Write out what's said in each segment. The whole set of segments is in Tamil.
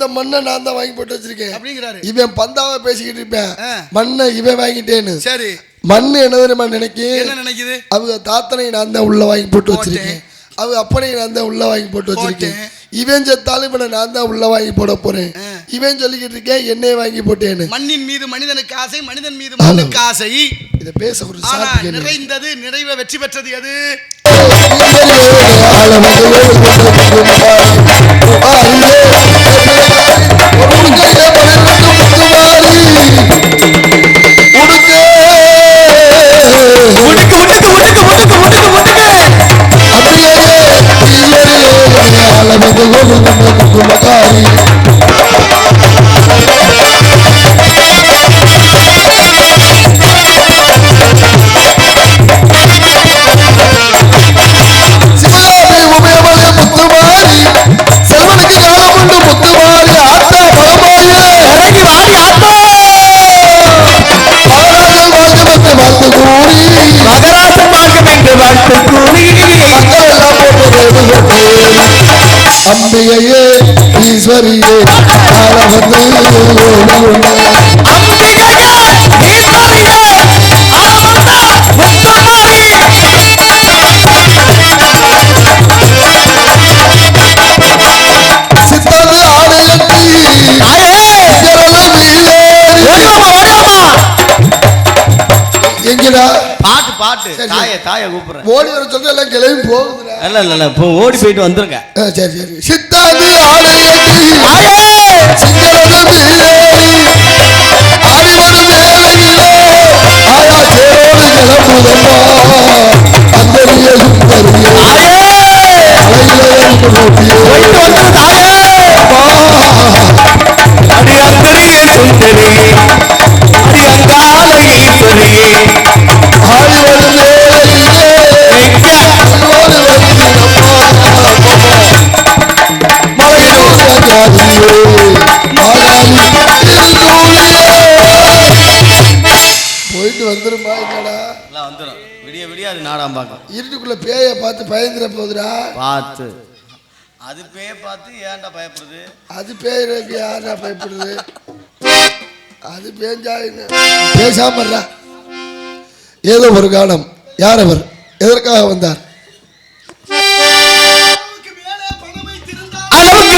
இந்த மண்ணை நான் தான் வாங்கி போட்டு வச்சிருக்கேன் அப்படிங்கிறாரு. இவன் பந்தாவ பேசிக்கிட்டு இருப்பேன், மண்ணை இவன் வாங்கிட்டேன்னு. சரி, மண்ணு என்ன தெரியுமா என்ன நினைக்குது? அவங்க தாத்தனை நான் தான் உள்ள வாங்கி போட்டு வச்சிருக்கேன், அவங்க அப்பனை நான் தான் உள்ள வாங்கி போட்டு வச்சிருக்கேன். இவன் செத்தாலும் இவனை நான் தான் உள்ள வாங்கி போட போறேன். இவன் சொல்லிக்கிட்டு இருக்கேன் என்னைய வாங்கி போட்டேன்னு. மண்ணின் மீது மனிதனுக்கு ஆசை, மனிதன் மீது மண்ணுக்கு ஆசை. இத பேச ஒரு நிறைந்தது, நிறைவை வெற்றி பெற்றது எது? அம்பிகையே ஈஸ்வரியே சித்தது ஆலயத்தி எங்கடா பாட்டு பாட்டு தாய தாய கூப்பிடுறேன். ஓடி வர சொல்ற எல்லாம் கிளம்பி போகுதுடா. இல்ல இப்போ ஓடி போயிட்டு வந்துருங்க. சரி சரி. சித்தாது ஆலயத்தி சிங்கரது மீறேறி ஆடிவரு மேலையிலே ஆயா சேரோடு கிளம்புதம்மா அந்தரிய சுந்தரியே அலையிலே போயிட்டு வந்து தாயே அடி அந்தரிய சுந்தரியே அடி அங்கால ஈஸ்வரியே ஆடிவரு மேலையிலே ஆடிவரு போயிட்டு வந்துருமா? என்னடா வந்துடும், விடிய விடிய அது நாடாம் பார்க்கும். இருட்டுக்குள்ள பேய பார்த்து பயந்துட போகுதுடா. பார்த்து அது பேய பார்த்து ஏன்டா பயப்படுது? அது பேருக்கு யாரா பயப்படுது? அது பேஞ்சா பேசாம ஏதோ ஒரு காலம். யார் அவர்? எதற்காக வந்தார்? அளவுக்கு மேலே பணம் வைத்திருந்தால் அவனும்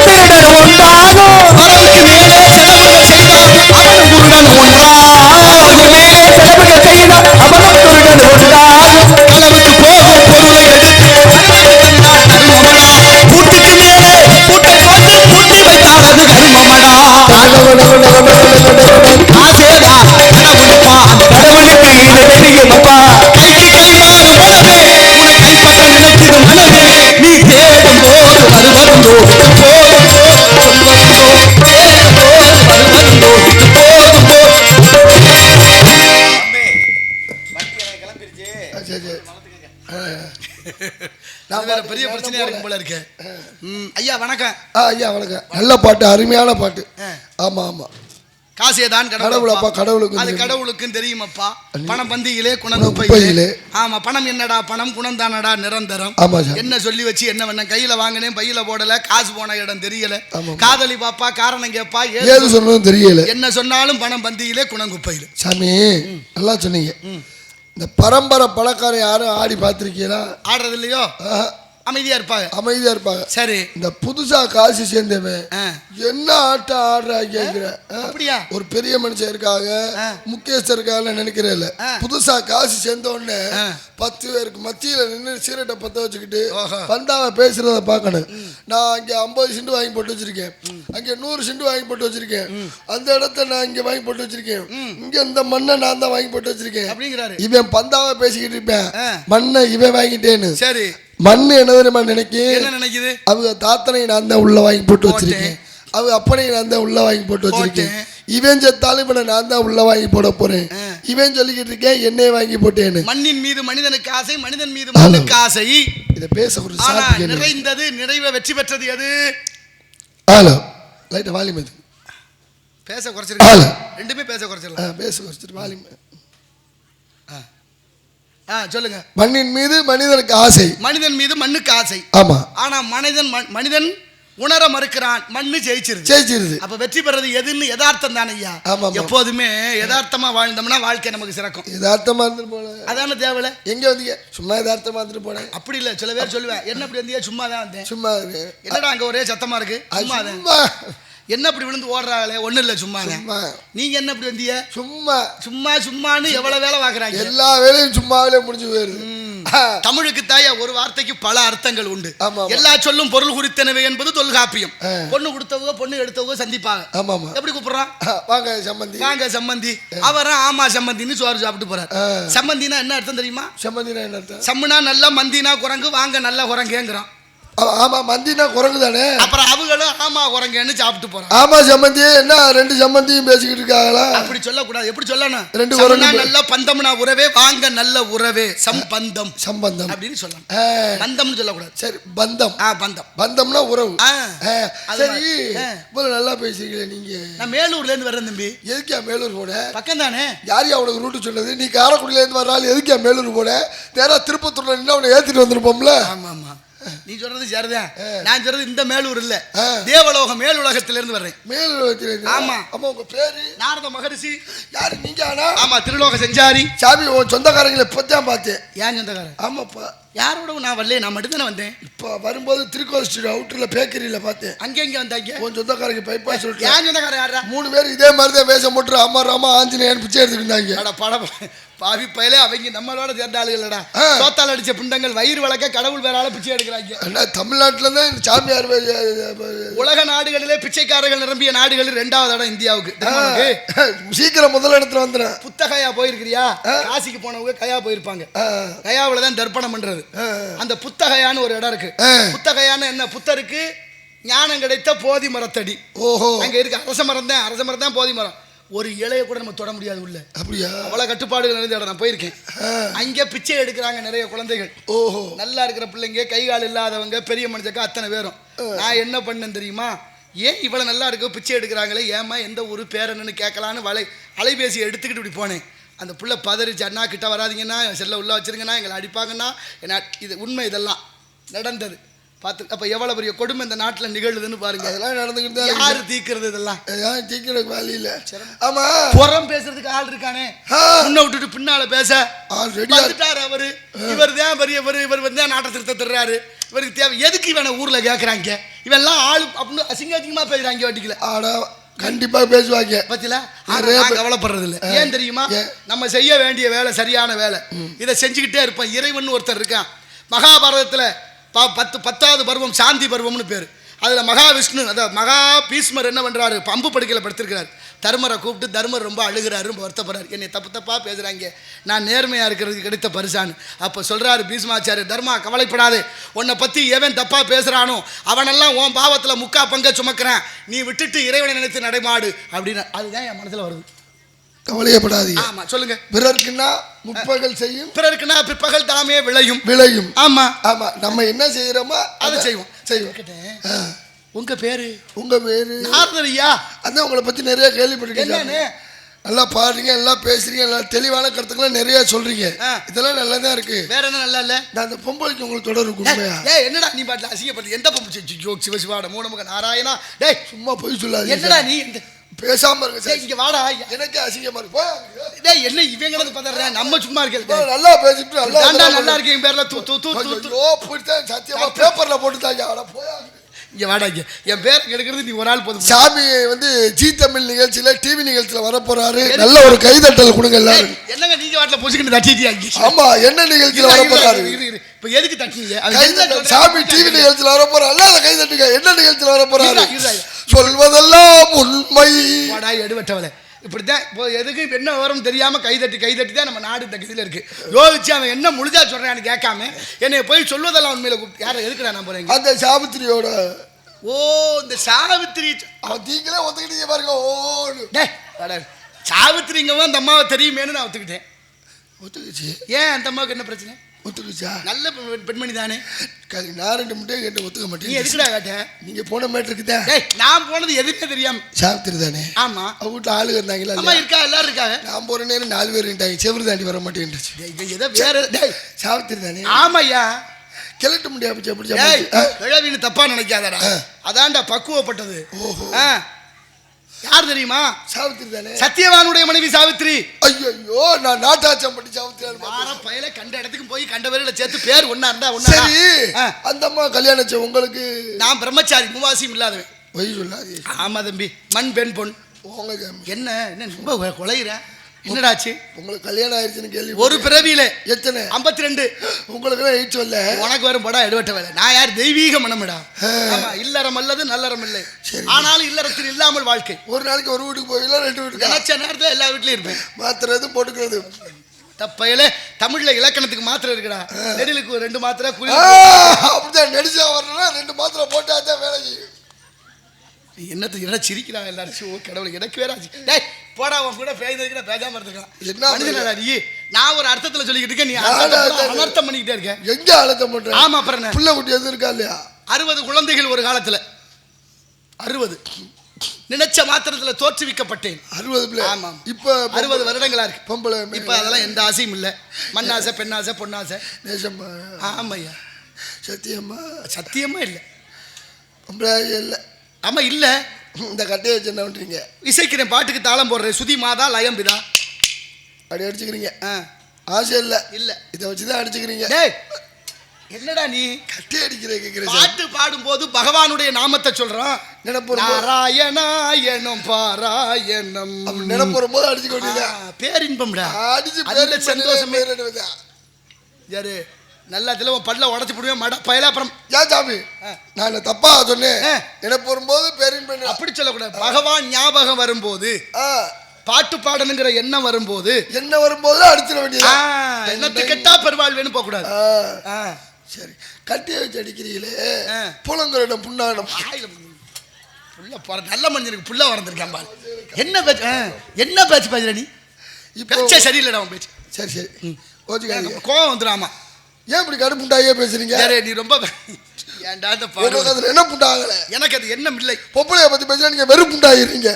திருடன் உண்டாகும். அளவுக்கு மேலே செலவுகள் செய்தால் அவனும் குருடன் உண்டாகும். அளவுக்கு மேலே செலவுகள் செய்தால் அவனும் குருடன் உண்டாகும். அளவுக்கு போகும் பொருளை எடுத்து பூட்டுக்கு மேலே பூட்டை போட்டு பூட்டி வைத்தால் அது கருமமடா. ஆசேதா கடவுளுப்பான், கடவுளுக்கு இது தெரியுமப்பா. கைக்கு கை மாறும் உலகே உன கைப்பற்ற நினைக்கிற மனதே நீ தேடும் போது வருவருந்தோ இது போதும் வருவருந்தோ தேடும் போது வருவருந்தோ இது போதும் நான் வேற பெரிய பிரச்சனையா இருக்கும் போல இருக்கேன். ஐயா வணக்கம். ஐயா வணக்கம். நல்ல பாட்டு, அருமையான பாட்டு. ஆமா ஆமா. காசியதான் கடவுளப்பா, கடவுளுக்கு அது கடவுளுக்கும் தெரியுமப்பா. பணம் பந்தியிலே குணங்குப்பையிலே. ஆமா, பணம் என்னடா பணம், குணம் தானடா நிரந்தரம். என்ன சொல்லி வச்சு என்ன பண்ண? கையில வாங்கினேன், பையில போடல, காசு போன இடம் தெரியல, காதலி பாப்பா காரணம் கேப்பா, ஏது சொன்னதும் தெரியல. என்ன சொன்னாலும் பணம் பந்தியிலே குணங்குப்பையில. சாமி நல்லா சொன்னீங்க. இந்த பரம்பரை பணக்காரன் யாரும் ஆடி பார்த்திருக்கீங்களா? ஆடுறது இல்லையோ, அமைதியா இருப்பாங்க. அமைதியா இருப்பாங்க. சரி, இந்த புதுசா காசு சேர்ந்தவன் என்ன ஆட்டம் ஆடுறா கேக்குற? அப்படியா? ஒரு பெரிய மனுஷன் இருக்காங்க, முகேஷ் இருக்காங்க நினைக்கிறேன். புதுசா காசு சேர்ந்த உடனே 10 பேருக்கு மத்தியில நின்று சீரட்டை பத்த வச்சுக்கிட்டு பந்தாவ பேசுறத பாக்கணும். நான் அங்க 50 சென்ட் வாங்கி போட்டு வச்சிருக்கேன், அங்க 100 சென்ட் வாங்கி போட்டு வச்சிருக்கேன், அந்த இடத்த நான் இங்க வாங்கி போட்டு வச்சிருக்கேன், இங்க இந்த மண்ணை நான் தான் வாங்கி போட்டு வச்சிருக்கேன் அப்படிங்கிறாரு. இவன் பந்தாவ பேசிக்கிட்டு இருப்பேன், மண்ணை இவன் வாங்கிட்டேன்னு. சரி, மண்ணு என்ன தெரியுமா என்ன நினைக்குது? அவங்க தாத்தனை நான் தான் உள்ள வாங்கி போட்டு வச்சிருக்கேன், அவங்க அப்பனை நான் தான் உள்ள வாங்கி போட்டு வச்சிருக்கேன். இவன் செத்தாலும் இவனை நான் தான் உள்ள வாங்கி போட போறேன். இவன் சொல்லிக்கிட்டு இருக்கேன் என்னைய வாங்கி போட்டேன்னு. மண்ணின் மீது மனிதனுக்கு ஆசை, மனிதன் மீது மண்ணுக்கு ஆசை. இத பேச ஒரு நிறைந்தது, நிறைவை வெற்றி பெற்றது எது? ஹலோ லைட் வால்யூம் எது? பேச குறைச்சிருக்க. ரெண்டுமே பேச குறைச்சிடலாம். பேச குறைச்சிட்டு வால்யூம். சொல்லுங்க. மண்ணின் மீது மனிதனுக்கு ஆசை, மனிதன் மீது மண்ணுக்கு ஆசை. ஆமா. ஆனா மனிதன் உணர மறுக்கிறான், மண்ணு ஜெயிச்சிருது. அப்ப வெற்றி பெறது எதுன்னு யதார்த்தம் தானே ஐயா. எப்போதுமே யதார்த்தமா வாழ்ந்தோம்னா வாழ்க்கை நமக்கு சிறக்கும். யதார்த்தமா இருந்துட்டு போனேன், அதான தேவையில்ல. எங்க வந்தீங்க? சும்மா யதார்த்தமா இருந்துட்டு போனேன். அப்படி இல்ல, சில பேர் சொல்லுவேன், என்ன அப்படி வந்தீங்க? சும்மா தான் வந்தேன். சும்மா என்னடா அங்க ஒரே சத்தமா இருக்கு? சும்மா என்ன அப்படி விழுந்து ஓடுறாங்களே? ஒண்ணு இல்ல, சும்மா. நீங்க என்ன அப்படி வந்தீங்க? சும்மான்னு எவ்வளவு வேலை பாக்குறாங்க. எல்லா வேலையும் சும்மாவிலே முடிஞ்சு போயிருது. தமிழுக்கு தாயா ஒரு வார்த்தைக்கு பல அர்த்தங்கள் உண்டு. எல்லா சொல்லும் பொருள் குறித்தனவே என்பது தொல்காப்பியம். பொண்ணு கொடுத்தவங்க பொண்ணு எடுத்தவங்க சந்திப்பாங்க. எப்படி கூப்பிடுறான்? வாங்க சம்பந்தி, வாங்க சம்பந்தி. அவரும் ஆமா சம்பந்தின்னு சோறு சாப்பிட்டு போறாரு. சம்பந்தினா என்ன அர்த்தம் தெரியுமா? சம்பந்தினா என்ன அர்த்தம்? சம்முனா நல்ல, மந்தினா குரங்கு, வாங்க நல்ல குரங்குங்கிறான். ஆமா, மந்தினா குரங்கு தானே. அப்புறம் அவங்களும் ஆமா குரங்குன்னு சாப்பிட்டு போறாங்க. ஆமா சம்பந்தி, என்ன ரெண்டு சம்பந்தியும் பேசிக்கிட்டு இருக்காங்களா? அப்படி சொல்லக்கூடாது. எப்படி சொல்லணும்? ரெண்டு குரங்கு நல்ல பந்தம்னா உறவே, வாங்க நல்ல உறவே, சம்பந்தம் அப்படின்னு சொல்லணும். பந்தம்னு சொல்லக்கூடாது. சரி, பந்தம். பந்தம்னா உறவு. சரி, இவ்வளவு நல்லா பேசுறீங்களே நீங்க. நான் மேலூர்ல இருந்து வர்றேன் தம்பி. எதுக்கா மேலூர் போன? பக்கம் தானே. யாரையா உனக்கு ரூட்டு சொன்னது? நீ காரைக்குடியில இருந்து வர்றாள், எதுக்கா மேலூர் போன? நேரா திருப்பத்தூர்ல நின்று அவனை ஏத்திட்டு வந்திருப்போம்ல. ஆமா ஆமா, நீ சொல்றது சரிதான். நான் சொல்றது இந்த மேலூர் இல்ல, தேவலோகம் மேலுலகத்தில இருந்து வர்றேன். மேலுலகத்தில. ஆமா. அப்ப உங்க பேரு? நாரத மகரிஷி. யாரு நீங்க? ஆமா, திருலோக செஞ்சாரி. சாமி, உன் சொந்தக்காரங்களை இப்பதான் பார்த்தேன். ஏன் சொந்தக்காரன்? ஆமாப்பா. யாரோட நான் வரல, நான் மட்டும் தானே வந்தேன். இப்போ வரும்போது திருக்கோவில் ஸ்ட்ரீட் அவுட்டர்ல பேக்கரியில பார்த்தேன். அங்க வந்தாங்க. உன் சொந்தக்காரங்க பைப்பா சொல்லிட்டு. ஏன் சொந்தக்காரன் யாரா? 3 பேர் இதே மாதிரி தான் வேஷம் போட்டு அம்மா ராமா ஆஞ்சநேயன் பிச்சை எடுத்துட்டு இருந்தாங்க. படம் பாவி பயலே, அவங்க நம்மளோட சேர்ந்த ஆளுகளடா. சோத்தால் அடிச்ச பிண்டங்கள் வயிறு வளர்க்க கடவுள் வேறால பிச்சை எடுக்கிறாங்க. தமிழ்நாட்டில தான் சாமியார். உலக நாடுகளிலே பிச்சைக்காரர்கள் நிரம்பிய நாடுகள் 2வது இடம் இந்தியாவுக்கு. சீக்கிரம் முதல் இடத்துல வந்துடும். புத்தகையா போயிருக்கிறியா? காசிக்கு போனவங்க கயா போயிருப்பாங்க. கயாவில தான் தர்ப்பணம் பண்றது. அந்த புத்தகையான்னு ஒரு இடம் இருக்கு. புத்தகையான்னு என்ன? புத்தருக்கு ஞானம் கிடைத்த போதி மரத்தடி. ஓஹோ, அங்க இருக்கு. அரச மரம் தான் போதி மரம். ஒரு இலைய கூட நம்ம தொட முடியாது உள்ள. அப்படியா? அவ்வளவு கட்டுப்பாடுகள் நிறைந்த இடம். நான் போயிருக்கேன். அங்க பிச்சை எடுக்கிறாங்க நிறைய குழந்தைகள். ஓஹோ, நல்லா இருக்கிற பிள்ளைங்க, கை கால் இல்லாதவங்க, பெரிய மனுஷக்க அத்தனை பேரும். நான் என்ன பண்ணேன் தெரியுமா? ஏன் இவ்வளவு நல்லா இருக்கு பிச்சை எடுக்கிறாங்களே, ஏமா எந்த ஊரு பேர் என்னன்னு கேட்கலான்னு அலைபேசி எடுத்துக்கிட்டு இப்படி போனேன். அந்த பிள்ளை பதறிச்சு, அண்ணா கிட்ட வராதிங்கன்னா, செல்ல உள்ள வச்சிருங்கன்னா, எங்களை அடிப்பாங்கன்னா. என்ன இது உண்மை, இதெல்லாம் நடந்தது. பார்த்து அப்ப எவ்வளவு பெரிய கொடுமை இந்த நாட்டில் நிகழ்வுதுன்னு பாருங்க. அதெல்லாம் நடந்துக்கிட்டு தான். யாரு தீக்கிறது இதெல்லாம்? தீக்கிறதுக்கு வேலை இல்லை. ஆமா, புறம் பேசுறதுக்கு ஆள் இருக்கானே, முன்ன விட்டுட்டு பின்னால பேச வந்துட்டாரு அவரு. இவர் தான் பெரியவர், இவர் வந்து நாட்டை திருத்த தர்றாரு. இவருக்கு தேவை எதுக்கு இவனை ஊர்ல கேட்கறாங்க? இவெல்லாம் ஆளு அப்படின்னு அசிங்கமா பேசுறாங்க. வட்டிக்கல கண்டிப்பா பேசுவாங்க. பத்தில கவலைப்படுறது இல்லை. ஏன் தெரியுமா? நம்ம செய்ய வேண்டிய வேலை சரியான வேலை. இதை செஞ்சுக்கிட்டே இருப்போம். இறைவன் ஒருத்தர் இருக்கான். மகாபாரதத்துல 10வது பருவம் சாந்தி பருவம்னு பேர். அதுல மகாவிஷ்ணு, அதாவது மகா பீஷ்மர் என்ன பண்றாரு? பம்பு படுக்கையில படுத்திருக்கிறார். தர்மரை கூப்பிட்டு தர்மர் ரொம்ப அழுகிறாரு, ரொம்ப வருத்தப்படுறாரு. என்னை தப்பா பேசுறாங்க, நான் நேர்மையா இருக்கிறதுக்கு கிடைத்த பரிசான்னு. அப்ப சொல்றாரு பீஷ்மாச்சாரியர், தர்மா கவலைப்படாதே, உன்னை பத்தி எவன் தப்பா பேசுறானோ அவனெல்லாம் உன் பாவத்துல 3/4 பங்கை சுமக்கிறேன். நீ விட்டுட்டு இறைவனை நினைத்து நடைமாடு அப்படின்னு. அதுதான் என் மனசுல வருது. கவலையப்படாது. ஆமா, சொல்லுங்க. பிறருக்குன்னா முற்பகல் செய்யும், பிறருக்குன்னா பிற்பகல் தாமே விளையும். ஆமா ஆமா, நம்ம என்ன செய்யறோமோ அதை செய்வோம். உங்க பேரு? நாரதரியா? அதான் உங்களை பத்தி நிறைய கேள்விப்பட்டிருக்கீங்க. நல்லா பாடுறீங்க, நல்லா பேசுறீங்க, நல்லா தெளிவான கருத்துக்களை நிறைய சொல்றீங்க. இதெல்லாம் நல்லா தான் இருக்கு. வேற என்ன நல்லா இல்ல? நான் அந்த பொம்பளைக்கு உங்களுக்கு தொடர்பு உண்மையா? என்னடா நீ பாட்டுல அசிங்கப்பட்டு எந்த பொம்பு? சிவசிவாட மூணமுக நாராயணா. டேய் சும்மா போய் சொல்லாது. என்னடா நீ பேசாம இருக்க. இங்க வாடா, எனக்கு அசிங்கமா இருக்கு. டேய் என்ன இவங்களது பதறற? நம்ம சும்மா இருக்கே. நல்லா பேசிட்டு நல்லா இருக்கு. என் பேர்ல ஓ போய்ட்டா சத்தியமா பேப்பர்ல போட்டுட்டாங்க. அட போயா இங்க வாடா. என் பேர் எடுக்கிறது நீ ஒரு ஆள் போதும். சாமி வந்து ஜி தமிழ் நிகழ்ச்சியில டிவி நிகழ்ச்சியில வர போறாரு. நல்ல ஒரு கைதட்டல் கொடுங்க எல்லாரும். என்னங்க நீங்க வாட்ல பொசிக்கிட்டு தட்டிட்டீங்க? ஆமா, என்ன நிகழ்ச்சியில வர போறாரு? இப்ப எதுக்கு தட்டினீங்க? சாமி டிவி நிகழ்ச்சியில வர போறாரு. அல்ல கைதட்டுங்க. என்ன நிகழ்ச்சியில வர போறாரு? சொல்வதெல்லாம் உண்மை. வாடா எடுவட்டவளே. இப்படித்தான் எதுக்கு என்ன வரும் தெரியாம கைதட்டி தான் நம்ம நாடு இந்த கதியில இருக்கு. யோசிச்சு அவன் என்ன முழுதா சொல்றான்னு கேட்காம என்னைய போய் சொல்வதெல்லாம் உண்மையில யாரை எதுக்குடா நான் போறேன்? அந்த சாவித்திரியோட. ஓ, இந்த சாவித்திரி நீங்களே ஒத்துக்கிட்டீங்க பாருங்க. ஓ சாவித்திரிங்கவன் அந்த அம்மாவை தெரியுமேனு நான் ஒத்துக்கிட்டேன். ஒத்துக்குச்சு. ஏன் அந்த அம்மாவுக்கு என்ன பிரச்சனை? ஒத்துக்குச்சா? நல்ல பெண்மணி தானே. நான் 2 முட்டையை கேட்டு ஒத்துக்க மாட்டேன். நீ எதுக்குடா கேட்ட? நீங்க போன மேட்டருக்குதா? நான் போனது எதுக்கே தெரியாம. சாவித்திரி தானே? ஆமா. அவங்க வீட்டுல ஆளுங்க இருந்தாங்களா? அம்மா இருக்கா, எல்லாரும் இருக்காங்க. நான் போற நேரம் 4 பேர் இருந்தாங்க. செவரு தாண்டி வர மாட்டேன்னுச்சு. ஏதோ வேற. சாவித்திரி தானே? ஆமாய்யா. கிளட்ட முடியாது எப்படி கிழவின்னு தப்பா நினைக்காதடா. அதான்டா பக்குவப்பட்டது. யார் தெரியுமா? சாவித்திரி தானே, சத்தியவானுடைய மனைவி சாவித்திரி. ஐயோ நான் நாட்டாச்சம் பண்ணி சாவித்திரி பையில கண்ட இடத்துக்கு போய் கண்ட வரையில சேர்த்து பேர் ஒன்னா இருந்தா ஒண்ணா. சரி, அந்த அம்மா கல்யாணம் உங்களுக்கு? நான் பிரம்மச்சாரி, மூவாசியும் இல்லாதவன். வயசு சொல்லாது. ஆமா தம்பி, மண் பெண் பொன். என்ன என்ன ரொம்ப கொலையிற? என்னடாச்சு? உங்களுக்கு கல்யாணம் ஆயிடுச்சுன்னு கேள்வி. ஒரு பிறவியில எத்தனை? 52. உங்களுக்கு எல்லாம் சொல்ல உனக்கு வரும் படம் எடுவட்ட வேலை. நான் யார்? தெய்வீக மனமிடா. ஆமா, இல்லறம் அல்லது நல்லறம் இல்லை. ஆனாலும் இல்லறத்தில் இல்லாமல் வாழ்க்கை. ஒரு நாளைக்கு ஒரு வீட்டுக்கு போவீங்களா, 2 வீட்டுக்கு? நினைச்ச நேரத்தில் எல்லா வீட்லயும் இருப்பேன். மாத்திரது போட்டுக்கிறது தப்பையில. தமிழ்ல இலக்கணத்துக்கு மாத்திரை இருக்குடா. நெடிலுக்கு 2 மாத்திரை, அப்படிதான் நெடிச்சா வரணும்னா 2 மாத்திரை போட்டாதான் வேலை செய்யும். என்னத்து என்ன சிரிக்கிறாங்க எல்லாரும்? கடவுள், எனக்கு வேற ஆச்சு. டேய் போடா, உன் கூட பேசுறதுக்கு பேசாம இருக்கலாம். என்ன மனுஷனடா நீ? நான் ஒரு அர்த்தத்துல சொல்லிக்கிட்டு இருக்கேன், நீ அனர்த்தம் பண்ணிக்கிட்டே இருக்க. எங்க அர்த்தம் பண்ற? ஆமா, அப்புறம் புள்ள குட்டி எதுவும் இருக்கா இல்லையா? 60 குழந்தைகள் ஒரு காலத்துல. 60 நினைச்ச மாத்திரத்துல தோற்றுவிக்கப்பட்டேன். 60 ஆமா. இப்ப 60 வருடங்களா இருக்கு. பொம்பளை இப்ப அதெல்லாம் எந்த ஆசையும் இல்ல. மண்ணாசை, பெண்ணாசை, பொண்ணாசை. நேசம்மா. ஆமையா. சத்தியம்மா? சத்தியமா இல்ல. பொம்பளை இல்ல. ஆமா இல்ல. இந்த கட்டையை வச்சு என்ன பண்றீங்க? இசைக்கிறேன், பாட்டுக்கு தாளம் போடுறேன். சுதி மாதா லயம் பிதா அப்படி அடிச்சுக்கிறீங்க. ஆசை இல்ல. இல்ல, இதை வச்சுதான் அடிச்சுக்கிறீங்க. என்னடா நீ கட்டை அடிக்கிறேன்? பாட்டு பாடும் போது பகவானுடைய நாமத்தை சொல்றான். நினைப்பு நாராயணாயணம் பாராயணம் நினைப்பு போது அடிச்சு கொண்டீங்க. பேரின்பம்டா. அடிச்சு சந்தோஷமே. யாரு நல்லா பல்ல உடச்சு போடுவேன் மட பயல. அப்புறம் ஏன் சாமி நான் தப்பா சொன்னேன்? எனக்கு வரும்போது பேரின்பம் அப்படி சொல்லக்கூடாது. பகவான் ஞாபகம் வரும்போது, பாட்டு பாடணுங்கிற எண்ணம் வரும்போது, என்ன வரும்போது அடிச்சிட வேண்டியது. என்னத்து கெட்டா பெருவாழ்வேன்னு போக கூடாது. சரி, கட்டிய வச்சு அடிக்கிறீங்களே, புலங்கரிடம் புண்ணாடம் புள்ள போற நல்ல மனிதனுக்கு புள்ள வளர்ந்துருக்கான் பால். என்ன பேச்சு? என்ன பேச்சு பேசுற நீ? பேச்சே சரியில்லைடா உன் பேச்சு. சரி சரி, கோவம் வந்துடாமா? ஏன் இப்படி கடுப்புண்டாயே பேசுறீங்க? நீ ரொம்ப ஏன்டா இந்த பாடு என்ன புண்டாகல? எனக்கு அது எண்ணம் இல்லை. பொம்பளைய பத்தி பேசுறா நீங்க வெறும் புண்டாகிறீங்க.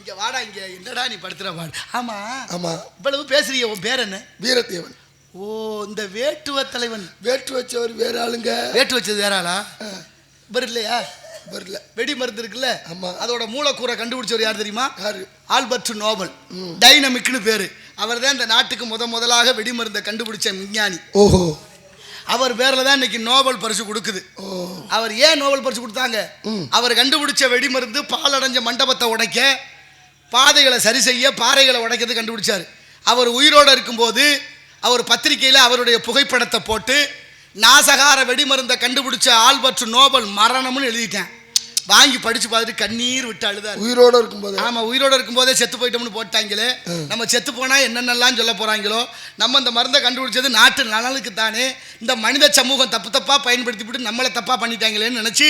இங்க வாடா, இங்க என்னடா நீ படுத்துற பாடு. ஆமா ஆமா, இவ்வளவு பேசுறீங்க. உன் பேர் என்ன? வீரத்தேவன். ஓ, இந்த வேட்டுவ தலைவன். வேட்டு வச்சவர் வேற ஆளுங்க. வேட்டு வச்சது வேற ஆளா? இவர் இல்லையா? வரல. வெடி மருந்து இருக்குல்ல, ஆமா, அதோட மூலக்கூறை கண்டுபிடிச்சவர் யார் தெரியுமா? யாரு? Albert Nobel. டைனமிக்னு பேரு. அவர் தான் இந்த நாட்டுக்கு முதலாக வெடி மருந்தை கண்டுபிடிச்ச விஞ்ஞானி. ஓஹோ. அவர் பேர்ல தான் இன்னைக்கு நோபல் பரிசு கொடுக்குது. அவர் ஏன் நோபல் பரிசு கொடுத்தாங்க? அவர் கண்டுபிடிச்ச வெடி மருந்து பாலடைஞ்ச மண்டபத்தை உடைக்க, பாதைகளை சரி செய்ய, பாறைகளை உடைக்கிறது கண்டுபிடிச்சாரு. அவர் உயிரோடு இருக்கும்போது அவர் பத்திரிகையில் அவருடைய புகைப்படத்தை போட்டு, நாசகார வெடிமருந்தை கண்டுபிடிச்ச ஆல்பர்ட் நோபல் மரணம்னு எழுதிட்டேன். வாங்கி படிச்சு பார்த்துட்டு கண்ணீர் விட்டு அழுதாரு. உயிரோட இருக்கும்போது. ஆமா, உயிரோட இருக்கும்போதே செத்து போயிட்டோம்னு போட்டாங்களே. நம்ம செத்து போனா என்னென்னலாம் சொல்ல போறாங்களோ. நம்ம இந்த மருந்தை கண்டுபிடிச்சது நாட்டு நலனுக்கு தானே. இந்த மனித சமூகம் தப்பா பயன்படுத்திவிட்டு நம்மளை தப்பா பண்ணிட்டாங்களேன்னு நினைச்சு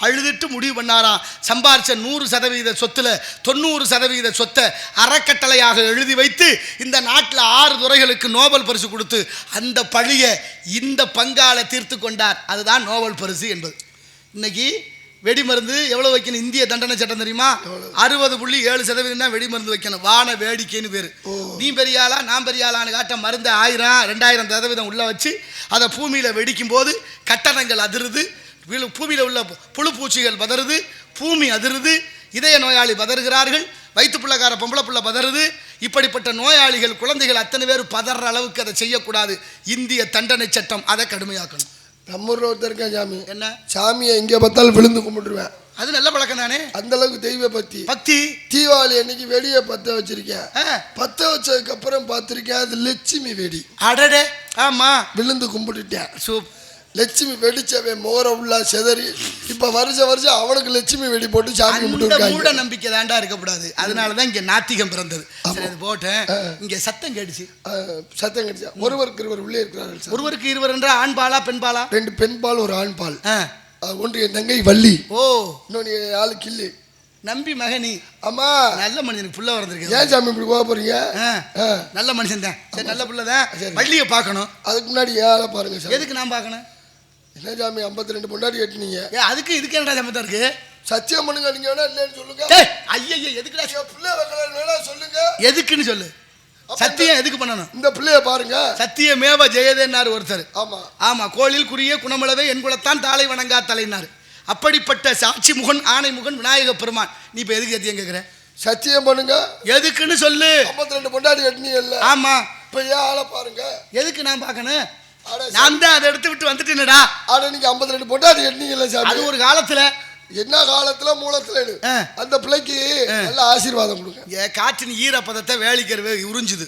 அழுதுட்டு முடிவு பண்ணாராம். சம்பாரிச்ச 100% சொத்துல 90% சொத்தை அறக்கட்டளையாக எழுதி வைத்து இந்த நாட்டில் 6 துறைகளுக்கு நோபல் பரிசு கொடுத்து அந்த பழியை இந்த பங்கால தீர்த்து கொண்டார். அதுதான் நோபல் பரிசு என்பது. இன்னைக்கு வெடி மருந்து எவ்வளவு வைக்கணும்? இந்திய தண்டனை சட்டம் தெரியுமா? 60.7% தான் வெடி மருந்து வைக்கணும். வான வேடிக்கைன்னு பேரு. நீ பெரியாளா நான் பெரியாளான்னு காட்ட மருந்து 1000-2000% உள்ள வச்சு அதை பூமியில வெடிக்கும் போது கட்டடங்கள் அதிருது, பூமியில உள்ள புழு பூச்சிகள் பதறுது, பூமி அதிருது, இதய நோயாளி பதறுகிறார்கள், வயிற்று பிள்ளைக்கார பொம்பளை பிள்ளை பதறுது. இப்படிப்பட்ட நோயாளிகள், குழந்தைகள் அத்தனை பேர் பதற அளவுக்கு அதை செய்யக்கூடாது. இந்திய தண்டனை சட்டம் அதை கடுமையாக்கணும். நம்ம ஊர்ல ஒருத்தர் இருக்கேன் சாமி. என்ன சாமியை எங்க பார்த்தாலும் விழுந்து கும்பிட்டுருவேன். அது நல்ல பழக்கம் தானே. அந்த அளவுக்கு தெய்வ பக்தி. தீபாவளி அன்னைக்கு வெடியை பத்த வச்சிருக்கேன். பத்த வச்சதுக்கு அப்புறம் பார்த்திருக்கேன், அது லட்சுமி வெடி. அடடே, ஆமா, விழுந்து கும்பிட்டுட்டேன். லட்சுமி வெடிச்சவே மோர உள்ள செதறி இப்ப வருஷம் அவனுக்கு லட்சுமி வெடி போட்டு சாமி கும்பிட்டு. மூட நம்பிக்கை தாண்டா இருக்கக்கூடாது. அதனாலதான் இங்க நாத்திகம் பிறந்தது. போட்டேன். இங்க சத்தம் கேட்டுச்சு. ஒருவருக்கு இருவர் உள்ளே இருக்கிறார்கள். ஒருவருக்கு இருவர் என்ற ஆண் பாலா பெண் பாலா? 2 பெண் பால், ஒரு ஆண் பால். ஒன்று என் தங்கை வள்ளி. ஓ, இன்னொன்னு ஆளு கிள்ளி நம்பி மகனி. ஆமா, நல்ல மனுஷனுக்கு புள்ள வந்திருக்கு. ஏன் சாமி இப்படி போக போறீங்க? நல்ல மனுஷன் தான். சரி, நல்ல புள்ள தான். வள்ளியை பார்க்கணும். அதுக்கு முன்னாடி ஏழை பாருங்க சார். எதுக்கு நான் பார்க்கணும்? என்ன சாமி 52 பொண்டாடி கட்டினீங்க? அதுக்கு இதுக்கு என்னடா சம்பந்தம் இருக்கு? சத்தியம் பண்ணுங்க. நீங்க வேணா இல்லைன்னு சொல்லுங்க. ஐயா, எதுக்குடா பிள்ளை வைக்கலாம் சொல்லுங்க. எதுக்குன்னு சொல்லு. சத்தியம் எதுக்கு பண்ணணும்? இந்த பிள்ளைய பாருங்க, சத்தியமேவ ஜெயதேன்னாரு ஒருத்தர். ஆமா ஆமா, கோளில் குறிய குணமளவே என் குலத்தான் தாளை வணங்கா தலைனாரு. அப்படிப்பட்ட சாட்சி முகன் ஆணை முகன் விநாயக பெருமான். நீ இப்ப எதுக்கு சத்தியம் கேட்கிற? சத்தியம் பண்ணுங்க. எதுக்குன்னு சொல்லு. 52 பொண்டாட்டி கட்டினீங்கல்ல. ஆமா. இப்ப ஏன் ஆளை பாருங்க. எதுக்கு நான் பார்க்கணும்? நான் தான் அதை எடுத்து விட்டு வந்துட்டேனடா. ஆட நீங்க 52 பொண்டாட்டி கட்டினீங்கல்ல சாமி. அது ஒரு காலத்துல. என்ன காலத்துல மூலத்துல அந்த பிள்ளைக்கு நல்ல ஆசீர்வாதம் கொடுங்க. காற்றின் ஈரப்பதத்தை வேலிக்கருவே உறிஞ்சுது.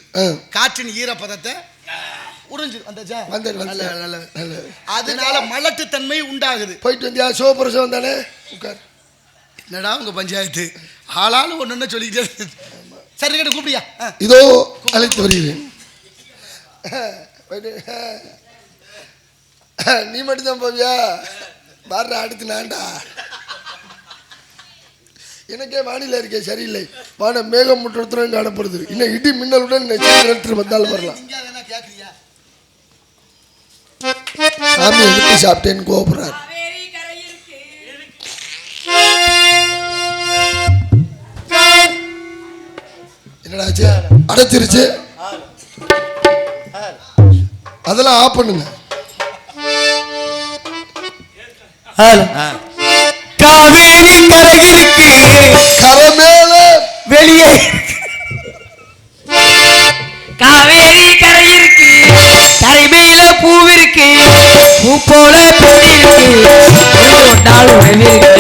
காற்றின் ஈரப்பதத்தை உறிஞ்சுது. அதனால மலட்டுத்தன்மை உண்டாகுது. போயிட்டு வந்தியா? சிவபுருஷன் தானே. உட்கார். என்னடா உங்க பஞ்சாயத்து ஆளாலும் ஒன்னு சொல்லிக்கிட்டே. சரி கிட்ட கூப்பிடியா? இதோ அழைத்து வருகிறேன். நீ மட்டும்தான் போவியா? வர்ற அடுத்து நான்டா. எனக்கே வானிலை இருக்கே சரியில்லை. வான மேகம் முற்றத்துடன் காணப்படுது. இன்னும் இடி மின்னலுடன் வந்தாலும் வரலாம். சாமி எடுத்து சாப்பிட்டேன்னு கோபுறார். என்னடாச்சு? அடைச்சிருச்சு. அதெல்லாம் ஆஃப் பண்ணுங்க. காவேரி கரையிருக்கு, கரை மேல வெளியே காவேரி கரையிருக்கு, கரை மேல பூவிருக்கு, பூ போல பெண்ணிருக்கு, ஒன்றால் உறவிருக்கு.